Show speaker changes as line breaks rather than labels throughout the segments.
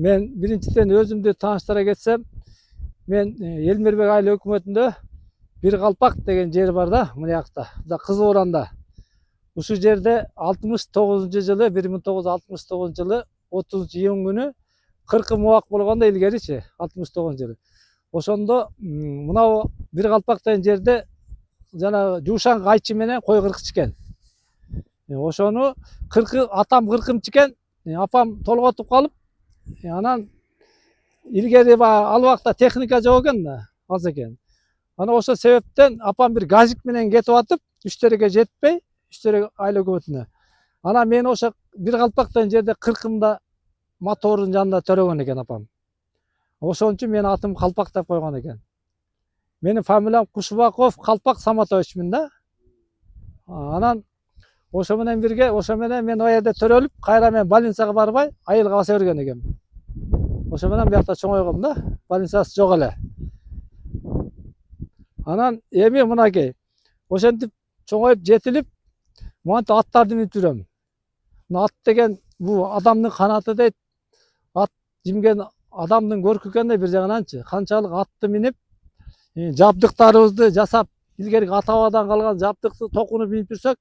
Men birinciden özümdü tanıştıra geçsem, men Elmirbek айыл өкмөтүндө Bir Kalpak деген жер бар да, мына жакта, Кызыл Уранда. Ушул жерде 69-жылы, 1969-жылы 30-июнь күнү 40 убак болгондо илгеричи, 69-жылы. Ошондо мынау Bir Kalpak деген жерде жана жуушан кайчы менен кой кыркычкен. Ошону атам кыркымчыкен, апам толготуп калып, анан илгери ал убакта техника жок экен да, аз экен. Ана ошол себептен апам бир газик менен кетип атып, Үчтөрөгө жетпей, Үчтөрөк айыл өкмөтүнө. Ана мен ошо Bir Kalpak деген жерде кыркымда мотордун жанында төрөгөн экен апам. Ошон үчүн менин атым Калпак деп койгон экен. Менин фамилиям Кушубаков Калпак Саматовичмин да. Анан ошо менен бирге, ошо менен мен ал жерде төрөлүп, кайра мен больницага барбай, айылга баса берген экенмин. Ошо менен биякта чоңойгом да, больницасы жок эле. Анан эми мынакей, ошентип чоңоюп жетилип, монтип аттарды минип жүрөм. Ат деген бул адамдын канаты дейт. Ат жимген адамдын көркү экен да бир жагынанчы. Канчалык атты минип, жабдыктарыбызды жасап, илгерки ата бабадан калган жабдыкты токуну минип жүрсөк,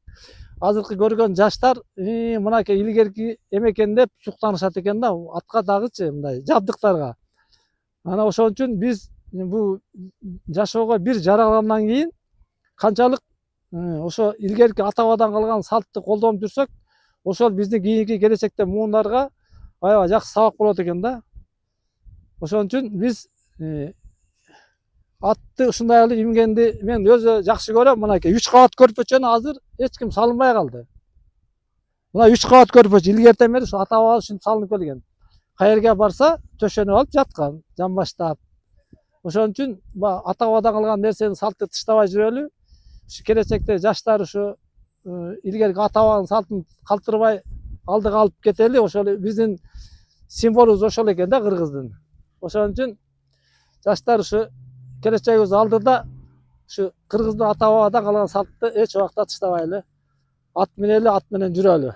азыркы көргөн жаштар мынакей илгерки экен деп суктанышат экен да, атка дагычы мындай жабдыктарга. Ана ошон үчүн биз бул жашоого бир жарагандан кийин канчалык ошо илгерки ата бабадан калган салтты колдонуп жүрсөк, ошол биздин кийинки келечекте муундарга аябай жакшы сабак болот экен да. Ошон үчүн биз атты ушундай кылып имгенди мен өзү жакшы көрөм. Мынакей 3 кабат көрпөчөнү азыр эч ким салынбай калды. Мына 3 кабат көрпөчө илгертен бери ата баба ушинтип салынып келген. Каерге барса төшөнүп алып жаткан, жамбаштап. Ошон үчүн ата бабадан калган нерсени салтты тыштабай жүрөлү. Ушу келечекте жаштар ушу илгерки ата бабанын салтын калтырбай алдыга алып кетели. Ошол биздин символубуз ошол экен да, кыргыздын. Ошон үчүн жаштар ушу келечегибиз алдыда, ушу кыргыздын ата бабадан калган салтты эч убакта тыштабайлы. Ат минели, ат менен жүрөлү.